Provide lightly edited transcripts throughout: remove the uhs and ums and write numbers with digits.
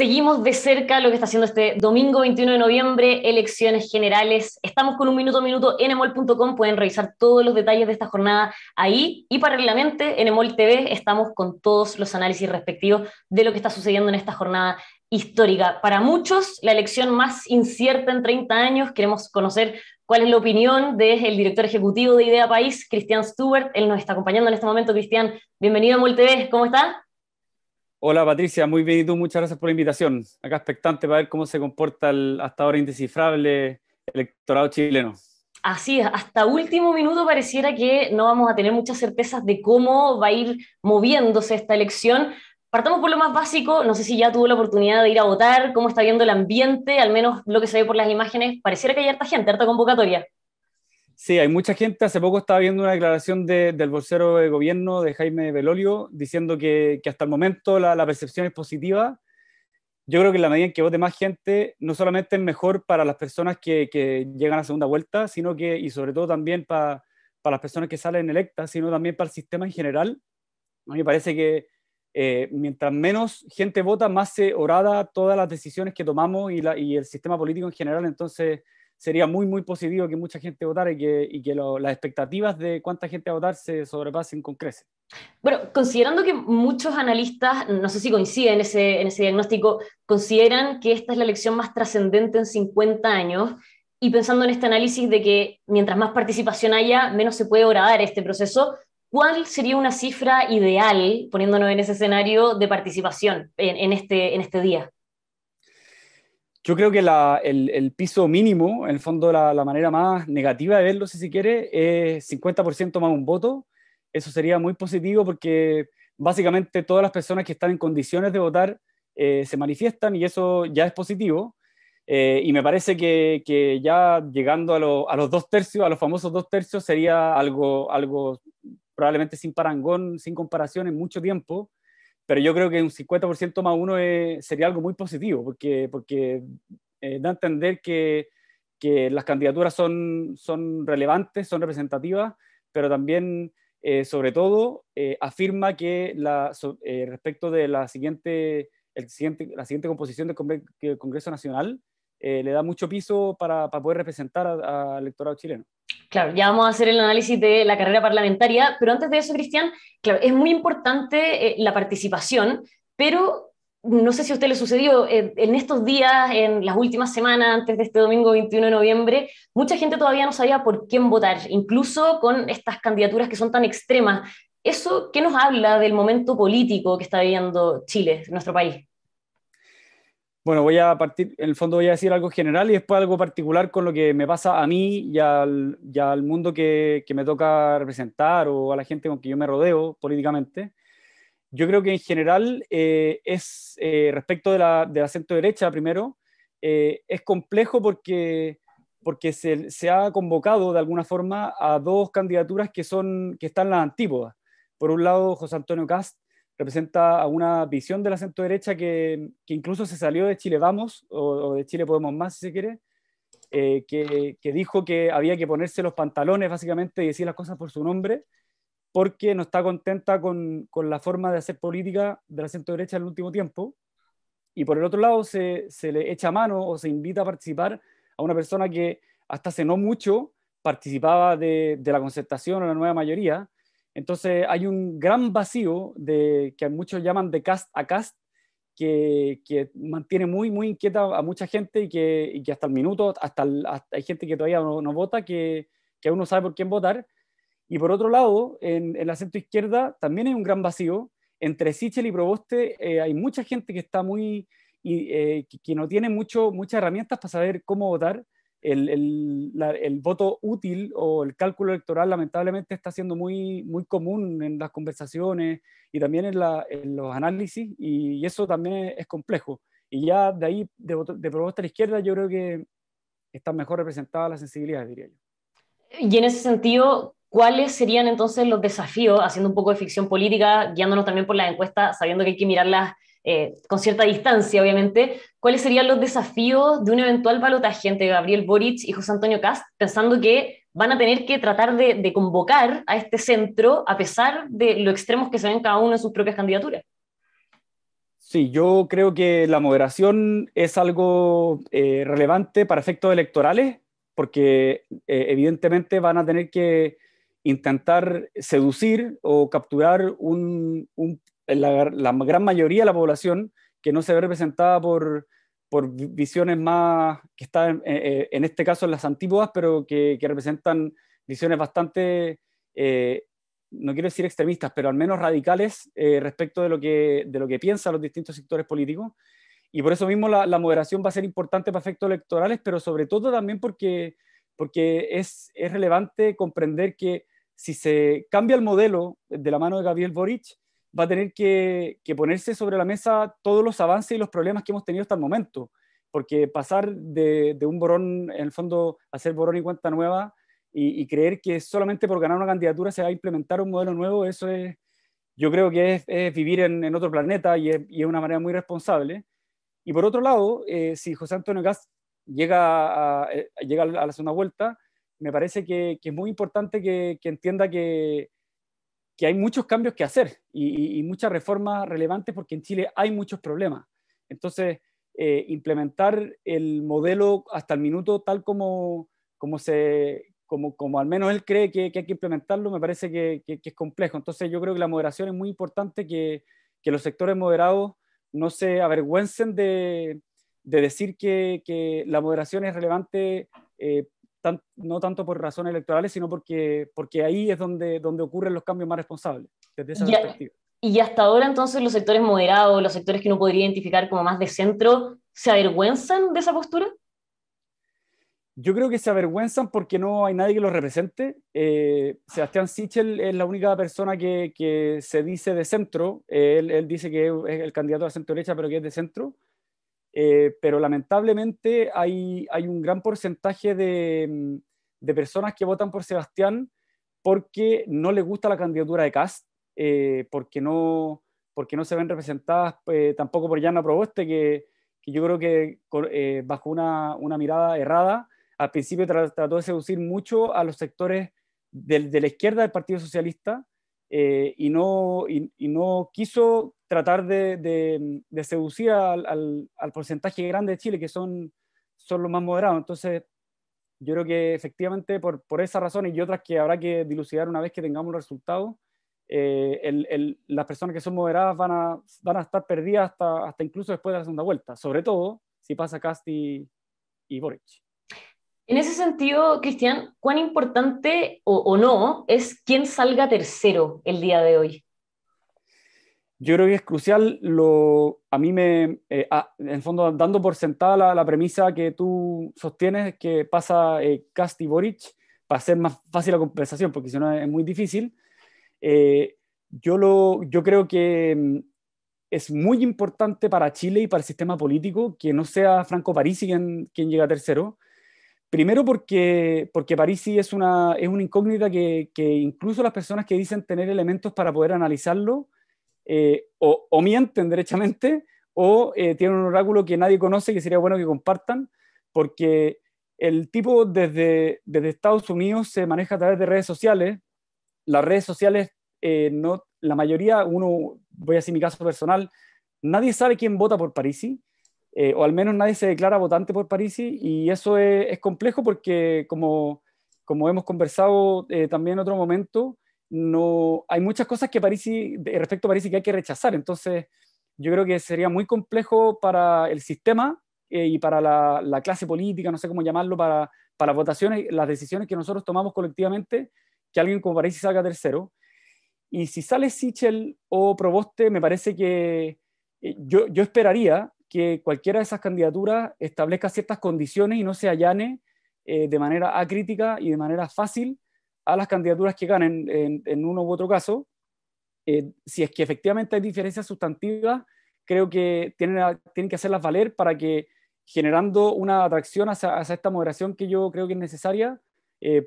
Seguimos de cerca lo que está haciendo este domingo 21 de noviembre, elecciones generales. Estamos con un minuto a minuto en emol.com, pueden revisar todos los detalles de esta jornada ahí. Y paralelamente en Emol TV estamos con todos los análisis respectivos de lo que está sucediendo en esta jornada histórica. Para muchos, la elección más incierta en 30 años. Queremos conocer cuál es la opinión del director ejecutivo de Idea País, Cristian Stewart. Él nos está acompañando en este momento. Cristian, bienvenido a Emol TV. ¿Cómo está? Hola Patricia, muy bien y tú, muchas gracias por la invitación. Acá expectante para ver cómo se comporta el hasta ahora indescifrable electorado chileno. Así es, hasta último minuto pareciera que no vamos a tener muchas certezas de cómo va a ir moviéndose esta elección. Partamos por lo más básico, no sé si ya tuvo la oportunidad de ir a votar, cómo está viendo el ambiente, al menos lo que se ve por las imágenes, pareciera que hay harta gente, harta convocatoria. Sí, hay mucha gente. Hace poco estaba viendo una declaración del vocero de gobierno de Jaime Belolio diciendo que hasta el momento la percepción es positiva. Yo creo que en la medida en que vote más gente, no solamente es mejor para las personas que llegan a segunda vuelta, sino que, y sobre todo también para las personas que salen electas, sino también para el sistema en general. A mí me parece que mientras menos gente vota, más se orada todas las decisiones que tomamos y el sistema político en general. Entonces sería muy, muy positivo que mucha gente votara y que las expectativas de cuánta gente va a votar se sobrepasen con creces. Bueno, considerando que muchos analistas, no sé si coinciden en ese diagnóstico, consideran que esta es la elección más trascendente en 50 años, y pensando en este análisis de que mientras más participación haya, menos se puede horadar este proceso, ¿cuál sería una cifra ideal, poniéndonos en ese escenario de participación en este día? Yo creo que el piso mínimo, en el fondo la manera más negativa de verlo, si se quiere, es 50% más un voto. Eso sería muy positivo porque básicamente todas las personas que están en condiciones de votar se manifiestan y eso ya es positivo. Y me parece que ya llegando a los dos tercios, a los famosos dos tercios, sería algo probablemente sin parangón, sin comparación en mucho tiempo, pero yo creo que un 50% más uno sería algo muy positivo, porque da a entender que las candidaturas son relevantes, son representativas, pero también, sobre todo, afirma que respecto de la siguiente composición del Congreso Nacional, le da mucho piso para poder representar al electorado chileno. Claro, ya vamos a hacer el análisis de la carrera parlamentaria, pero antes de eso, Cristian, claro, es muy importante la participación, pero no sé si a usted le sucedió en estos días, en las últimas semanas, antes de este domingo 21 de noviembre, mucha gente todavía no sabía por quién votar, incluso con estas candidaturas que son tan extremas. ¿Eso qué nos habla del momento político que está viviendo Chile, nuestro país? Bueno, voy a partir, en el fondo voy a decir algo general y después algo particular con lo que me pasa a mí y al mundo que me toca representar o a la gente con que yo me rodeo políticamente. Yo creo que en general respecto de la centro derecha primero, es complejo porque se ha convocado de alguna forma a dos candidaturas que están en las antípodas. Por un lado, José Antonio Kast representa a una visión de la centro derecha que incluso se salió de Chile Vamos o de Chile Podemos Más, si se quiere, que dijo que había que ponerse los pantalones básicamente y decir las cosas por su nombre porque no está contenta con la forma de hacer política de la centro derecha en el último tiempo. Y por el otro lado se le echa mano o se invita a participar a una persona que hasta hace no mucho participaba de la concertación o la nueva mayoría. Entonces hay un gran vacío que muchos llaman de cast a cast, que mantiene muy, muy inquieta a mucha gente y que hasta el minuto, hasta hay gente que todavía no vota, que aún no sabe por quién votar. Y por otro lado, en la centro izquierda también hay un gran vacío. Entre Sichel y Proboste hay mucha gente que está que no tiene muchas herramientas para saber cómo votar. El voto útil o el cálculo electoral lamentablemente está siendo muy, muy común en las conversaciones y también en los análisis, y eso también es complejo. Y ya de ahí, de Proboste a la izquierda, yo creo que están mejor representadas las sensibilidades, diría yo. Y en ese sentido, ¿cuáles serían entonces los desafíos, haciendo un poco de ficción política, guiándonos también por las encuestas, sabiendo que hay que mirarlas con cierta distancia, obviamente? ¿Cuáles serían los desafíos de un eventual balotaje entre Gabriel Boric y José Antonio Kast, pensando que van a tener que tratar de convocar a este centro a pesar de lo extremos que se ven cada uno en sus propias candidaturas? Sí, yo creo que la moderación es algo relevante para efectos electorales, porque evidentemente van a tener que intentar seducir o capturar la gran mayoría de la población que no se ve representada por visiones más que están en este caso en las antípodas, pero que representan visiones bastante no quiero decir extremistas, pero al menos radicales respecto de lo que piensan los distintos sectores políticos. Y por eso mismo la moderación va a ser importante para efectos electorales, pero sobre todo también porque es relevante comprender que si se cambia el modelo de la mano de Gabriel Boric, va a tener que ponerse sobre la mesa todos los avances y los problemas que hemos tenido hasta el momento. Porque pasar de un borrón, en el fondo, a hacer borrón y cuenta nueva, y creer que solamente por ganar una candidatura se va a implementar un modelo nuevo, eso es, yo creo que es vivir en otro planeta y es una manera muy responsable. Y por otro lado, si José Antonio Kast llega a la segunda vuelta, me parece que es muy importante que entienda que hay muchos cambios que hacer y muchas reformas relevantes porque en Chile hay muchos problemas. Entonces, implementar el modelo hasta el minuto tal como al menos él cree que hay que implementarlo, me parece que es complejo. Entonces yo creo que la moderación es muy importante, que los sectores moderados no se avergüencen de decir que la moderación es relevante, no tanto por razones electorales, sino porque ahí es donde ocurren los cambios más responsables, desde esa Ya, perspectiva. y hasta ahora entonces los sectores moderados, los sectores que uno podría identificar como más de centro, ¿se avergüenzan de esa postura? Yo creo que se avergüenzan porque no hay nadie que los represente. Sebastián Sichel es la única persona que se dice de centro. Él dice que es el candidato a centro derecha, pero que es de centro. Pero lamentablemente hay un gran porcentaje de personas que votan por Sebastián porque no les gusta la candidatura de Kast, porque no se ven representadas tampoco por Yana Proboste, que yo creo que bajo una mirada errada, al principio trató de seducir mucho a los sectores de la izquierda del Partido Socialista, y no quiso tratar de seducir al porcentaje grande de Chile, que son los más moderados. Entonces, yo creo que efectivamente por esa razón y otras que habrá que dilucidar una vez que tengamos los resultados, las personas que son moderadas van a estar perdidas hasta incluso después de la segunda vuelta, sobre todo si pasa Kast y Boric. En ese sentido, Cristian, ¿cuán importante o no es quién salga tercero el día de hoy? Yo creo que es crucial, a mí en el fondo, dando por sentada la premisa que tú sostienes, que pasa Kast y Boric, para hacer más fácil la conversación, porque si no es muy difícil. Yo creo que es muy importante para Chile y para el sistema político que no sea Franco Parisi quien llega tercero. Primero porque Parisi es una incógnita que incluso las personas que dicen tener elementos para poder analizarlo, o mienten derechamente, o tienen un oráculo que nadie conoce, que sería bueno que compartan, porque el tipo desde Estados Unidos se maneja a través de redes sociales. Las redes sociales, no, la mayoría, voy a decir mi caso personal, nadie sabe quién vota por Parisi, o al menos nadie se declara votante por Parisi, y eso es complejo porque, como hemos conversado también en otro momento, no, hay muchas cosas respecto a Parisi que hay que rechazar. Entonces, yo creo que sería muy complejo para el sistema y para la clase política, no sé cómo llamarlo, para las votaciones, las decisiones que nosotros tomamos colectivamente, que alguien como Parisi salga tercero. Y si sale Sichel o Proboste, me parece que yo esperaría que cualquiera de esas candidaturas establezca ciertas condiciones y no se allane de manera acrítica y de manera fácil a las candidaturas que ganen en uno u otro caso. Si es que efectivamente hay diferencias sustantivas, creo que tienen que hacerlas valer para que, generando una atracción hacia esta moderación que yo creo que es necesaria,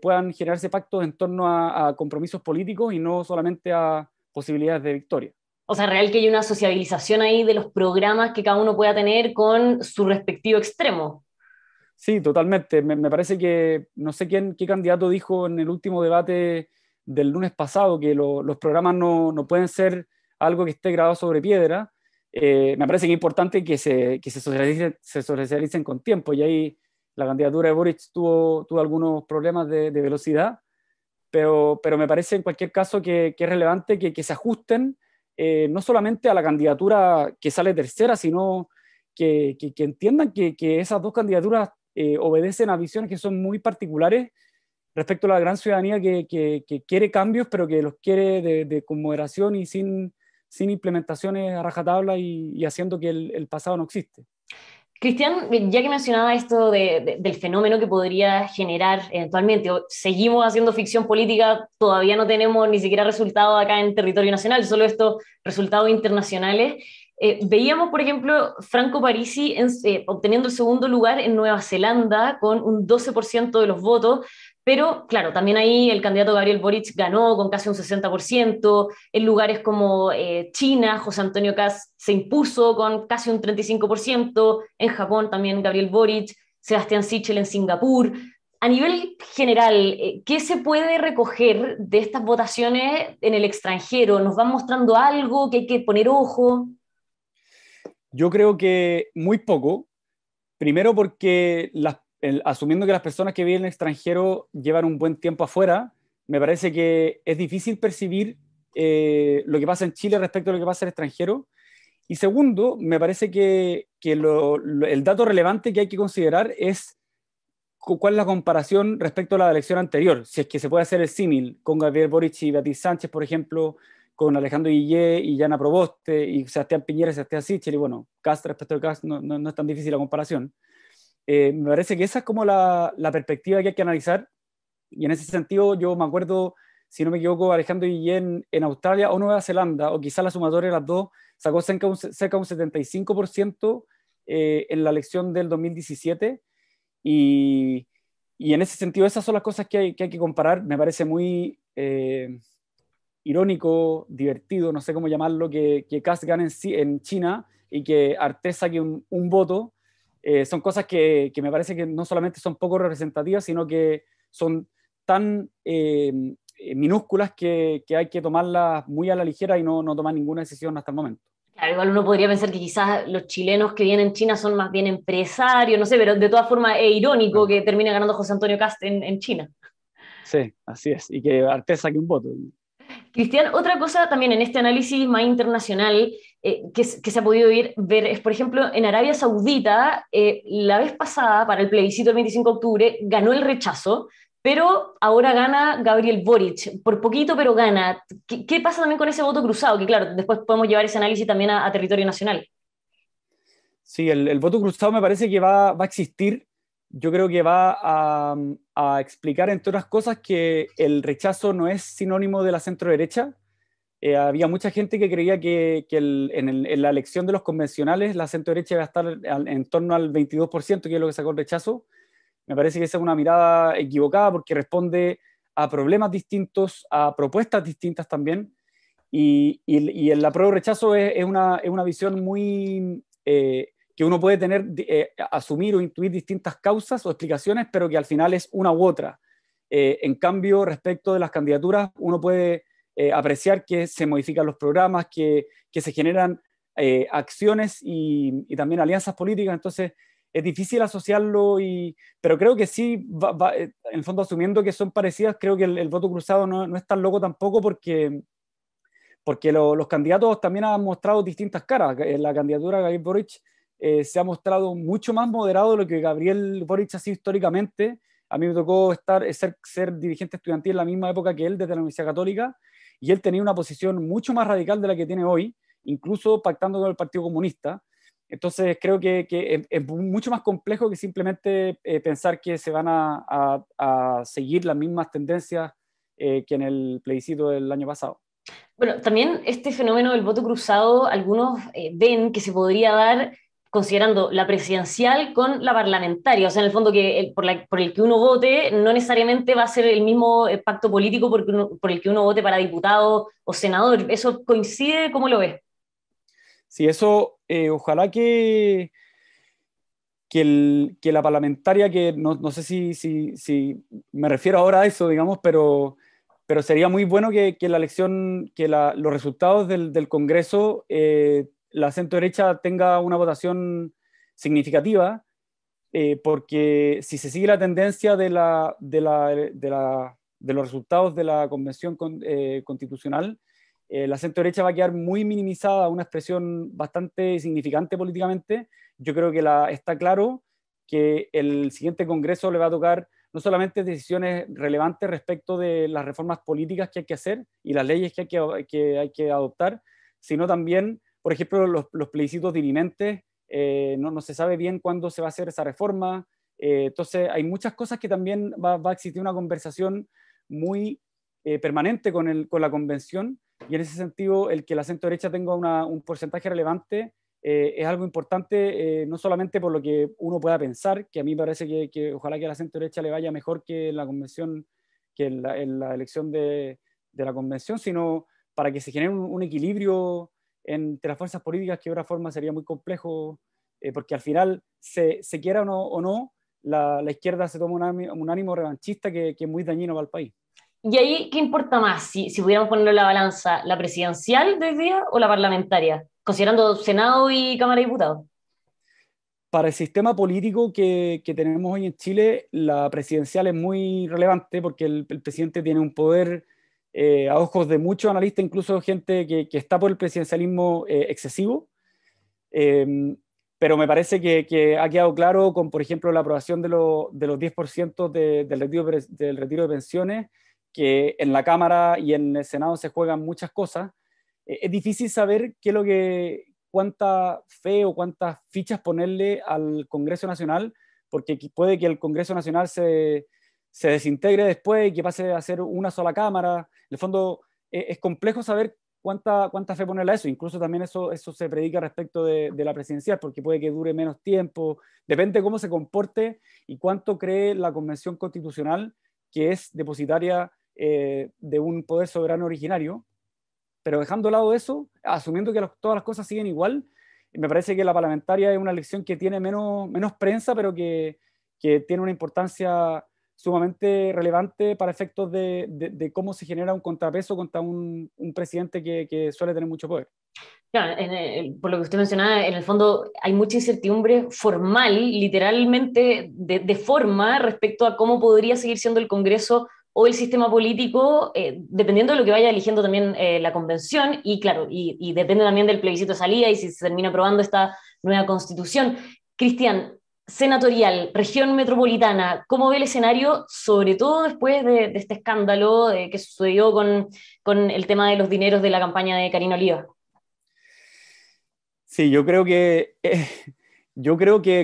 puedan generarse pactos en torno a compromisos políticos y no solamente a posibilidades de victoria. O sea, real que hay una sociabilización ahí de los programas que cada uno pueda tener con su respectivo extremo. Sí, totalmente. Me parece que no sé qué candidato dijo en el último debate del lunes pasado que los programas no pueden ser algo que esté grabado sobre piedra. me parece que es importante que se socialicen con tiempo, y ahí la candidatura de Boric tuvo algunos problemas de velocidad, pero me parece en cualquier caso que es relevante que se ajusten no solamente a la candidatura que sale tercera, sino que entiendan que esas dos candidaturas obedecen a visiones que son muy particulares respecto a la gran ciudadanía que quiere cambios, pero que los quiere con moderación y sin implementaciones a rajatabla y haciendo que el pasado no existe. Cristian, ya que mencionaba esto del fenómeno que podría generar eventualmente, seguimos haciendo ficción política, todavía no tenemos ni siquiera resultados acá en territorio nacional, solo estos resultados internacionales. Veíamos, por ejemplo, Franco Parisi obteniendo el segundo lugar en Nueva Zelanda con un 12% de los votos, pero claro, también ahí el candidato Gabriel Boric ganó con casi un 60%. En lugares como China, José Antonio Kast se impuso con casi un 35%. En Japón también Gabriel Boric, Sebastián Sichel en Singapur. A nivel general, ¿qué se puede recoger de estas votaciones en el extranjero? ¿Nos van mostrando algo que hay que poner ojo? Yo creo que muy poco. Primero porque asumiendo que las personas que viven en el extranjero llevan un buen tiempo afuera, me parece que es difícil percibir lo que pasa en Chile respecto a lo que pasa en el extranjero. Y segundo, me parece que el dato relevante que hay que considerar es cuál es la comparación respecto a la elección anterior. Si es que se puede hacer el símil con Gabriel Boric y Beatriz Sánchez, por ejemplo, con Alejandro Guillé y Yana Proboste y Sebastián Piñera y Sebastián Sichel, y bueno, Kast respecto a Kast no es tan difícil la comparación. Me parece que esa es como la perspectiva que hay que analizar, y en ese sentido yo me acuerdo, si no me equivoco, Alejandro Guillén en Australia o Nueva Zelanda, o quizás la sumatoria de las dos, sacó cerca de un 75% en la elección del 2017, y, y en ese sentido esas son las cosas que hay que comparar. Me parece muy irónico, divertido, no sé cómo llamarlo, que Kast gane en China y que Artés saque un voto. Son cosas que me parece que no solamente son poco representativas, sino que son tan minúsculas que hay que tomarlas muy a la ligera y no tomar ninguna decisión hasta el momento. Claro, igual uno podría pensar que quizás los chilenos que vienen en China son más bien empresarios, no sé, pero de todas formas es irónico Claro. que termine ganando José Antonio Kast en China. Sí, así es. Y que Artés saque un voto. Cristian, otra cosa también en este análisis más internacional que se ha podido ver es, por ejemplo, en Arabia Saudita, la vez pasada, para el plebiscito del 25 de octubre, ganó el rechazo, pero ahora gana Gabriel Boric, por poquito, pero gana. ¿Qué pasa también con ese voto cruzado? Que claro, después podemos llevar ese análisis también a territorio nacional. Sí, el voto cruzado me parece que va a existir. Yo creo que va a explicar, entre otras cosas, que el rechazo no es sinónimo de la centro-derecha. Había mucha gente que creía que en la elección de los convencionales la centro-derecha iba a estar en torno al 22%, que es lo que sacó el rechazo. Me parece que esa es una mirada equivocada porque responde a problemas distintos, a propuestas distintas también. Y el apruebo-rechazo es una visión muy que uno puede asumir o intuir distintas causas o explicaciones, pero que al final es una u otra. En cambio, respecto de las candidaturas, uno puede apreciar que se modifican los programas, que se generan acciones y también alianzas políticas. Entonces es difícil asociarlo, pero creo que sí, en el fondo asumiendo que son parecidas, creo que el voto cruzado no es tan loco tampoco, porque los candidatos también han mostrado distintas caras. La candidatura de Gabriel Boric se ha mostrado mucho más moderado de lo que Gabriel Boric ha sido históricamente. A mí me tocó ser dirigente estudiantil en la misma época que él, desde la Universidad Católica, y él tenía una posición mucho más radical de la que tiene hoy, incluso pactando con el Partido Comunista. Entonces creo que es mucho más complejo que simplemente pensar que se van a seguir las mismas tendencias que en el plebiscito del año pasado. Bueno, también este fenómeno del voto cruzado, algunos ven que se podría dar considerando la presidencial con la parlamentaria, o sea, en el fondo que por el que uno vote no necesariamente va a ser el mismo pacto político por el que uno vote para diputado o senador. ¿Eso coincide? ¿Cómo lo ves? Sí, eso, ojalá que la parlamentaria, que no sé si me refiero ahora a eso, digamos, pero sería muy bueno que la elección, los resultados del Congreso la centro derecha tenga una votación significativa, porque si se sigue la tendencia de los resultados de la convención constitucional, la centro derecha va a quedar muy minimizada, una expresión bastante significante políticamente. Yo creo que está claro que el siguiente Congreso le va a tocar no solamente decisiones relevantes respecto de las reformas políticas que hay que hacer y las leyes que hay que adoptar, sino también, por ejemplo, los plebiscitos dirimentes. No se sabe bien cuándo se va a hacer esa reforma. Entonces, hay muchas cosas que también va a existir una conversación muy permanente con la convención, y en ese sentido, el que la centro derecha tenga un porcentaje relevante es algo importante, no solamente por lo que uno pueda pensar, que a mí me parece que ojalá que a la centro derecha le vaya mejor que en la convención, que en la elección de la convención, sino para que se genere un equilibrio entre las fuerzas políticas, que de otra forma sería muy complejo, porque al final, se quiera o no, la izquierda se toma un ánimo revanchista que es muy dañino para el país. Y ahí, ¿qué importa más? Si pudiéramos ponerlo en la balanza, ¿la presidencial de hoy día o la parlamentaria? Considerando Senado y Cámara de Diputados. Para el sistema político que tenemos hoy en Chile, la presidencial es muy relevante porque el presidente tiene un poder, a ojos de muchos analistas, incluso gente que está por el presidencialismo excesivo. Eh, pero me parece que ha quedado claro con, por ejemplo, la aprobación de los 10% del retiro de pensiones, que en la Cámara y en el Senado se juegan muchas cosas. Es difícil saber cuánta fe o cuántas fichas ponerle al Congreso Nacional, porque puede que el Congreso Nacional se desintegre después y que pase a ser una sola Cámara. En el fondo, es complejo saber cuánta fe ponerle a eso. Incluso también eso se predica respecto de la presidencial, porque puede que dure menos tiempo. Depende de cómo se comporte y cuánto cree la Convención Constitucional, que es depositaria de un poder soberano originario. Pero dejando de lado eso, asumiendo que todas las cosas siguen igual, me parece que la parlamentaria es una elección que tiene menos prensa, pero que tiene una importancia sumamente relevante para efectos de cómo se genera un contrapeso contra un presidente que suele tener mucho poder. Claro, por lo que usted mencionaba, en el fondo hay mucha incertidumbre formal, literalmente de forma, respecto a cómo podría seguir siendo el Congreso o el sistema político, dependiendo de lo que vaya eligiendo también la convención, y claro, y depende también del plebiscito de salida y si se termina aprobando esta nueva constitución. Cristian, senatorial, región metropolitana, ¿cómo ve el escenario, sobre todo después de este escándalo que sucedió con el tema de los dineros de la campaña de Karina Oliva? Sí, yo creo que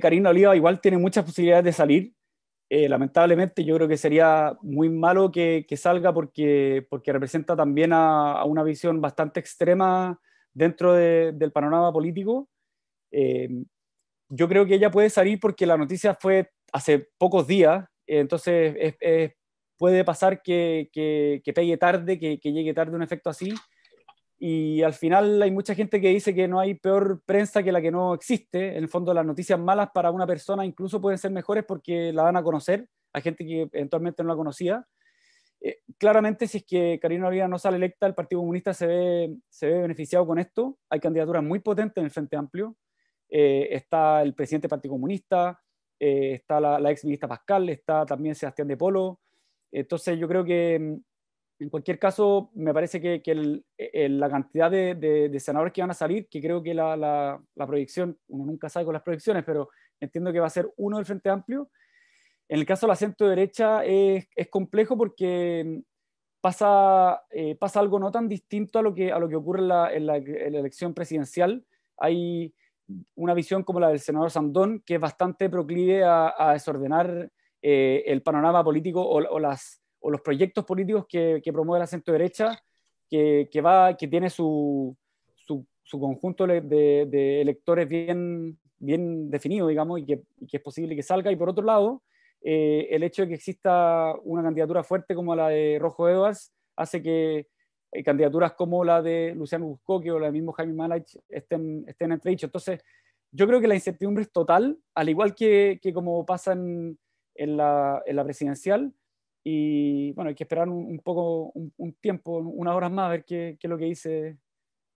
Karina Oliva igual tiene muchas posibilidades de salir. Lamentablemente, yo creo que sería muy malo que salga, porque representa también a una visión bastante extrema dentro del panorama político. Eh, yo creo que ella puede salir porque la noticia fue hace pocos días, entonces puede pasar que pegue tarde, que llegue tarde un efecto así, y al final hay mucha gente que dice que no hay peor prensa que la que no existe. En el fondo, las noticias malas para una persona incluso pueden ser mejores porque la dan a conocer a gente que eventualmente no la conocía. Claramente, si es que Karina Oliva no sale electa, el Partido Comunista se ve beneficiado con esto. Hay candidaturas muy potentes en el Frente Amplio. Está el presidente del Partido Comunista, está la ex ministra Pascal, está también Sebastián de Polo. Entonces yo creo que, en cualquier caso, me parece que la cantidad de senadores que van a salir, que creo que la proyección, uno nunca sabe con las proyecciones, pero entiendo que va a ser uno del Frente Amplio. En el caso de la centro derecha es complejo porque pasa algo no tan distinto a lo que ocurre en la elección presidencial. Hay una visión como la del senador Sandón, que es bastante proclive a desordenar el panorama político o los proyectos políticos que promueve la centro derecha, que tiene su conjunto de electores bien definido, digamos, y que es posible que salga. Y por otro lado, el hecho de que exista una candidatura fuerte como la de Rojo Edwards hace que candidaturas como la de Luciano Buscoque o la del mismo Jaime Malich estén entredicho. Entonces, yo creo que la incertidumbre es total, al igual que como pasa en la presidencial. Y bueno, hay que esperar un poco, un tiempo, unas horas más, a ver qué es lo que dice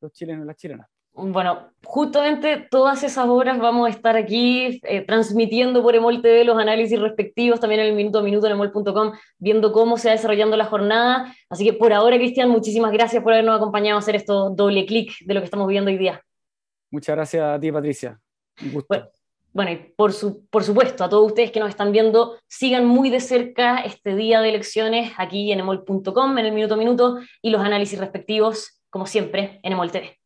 los chilenos y las chilenas. Bueno, justamente todas esas horas vamos a estar aquí transmitiendo por Emol TV los análisis respectivos, también en el minuto a minuto en emol.com, viendo cómo se va desarrollando la jornada. Así que por ahora, Cristian, muchísimas gracias por habernos acompañado a hacer esto doble clic de lo que estamos viviendo hoy día. Muchas gracias a ti, Patricia. Un Bueno, gusto. bueno, y por supuesto, a todos ustedes que nos están viendo, sigan muy de cerca este día de elecciones aquí en emol.com, en el minuto a minuto, y los análisis respectivos, como siempre, en Emol TV.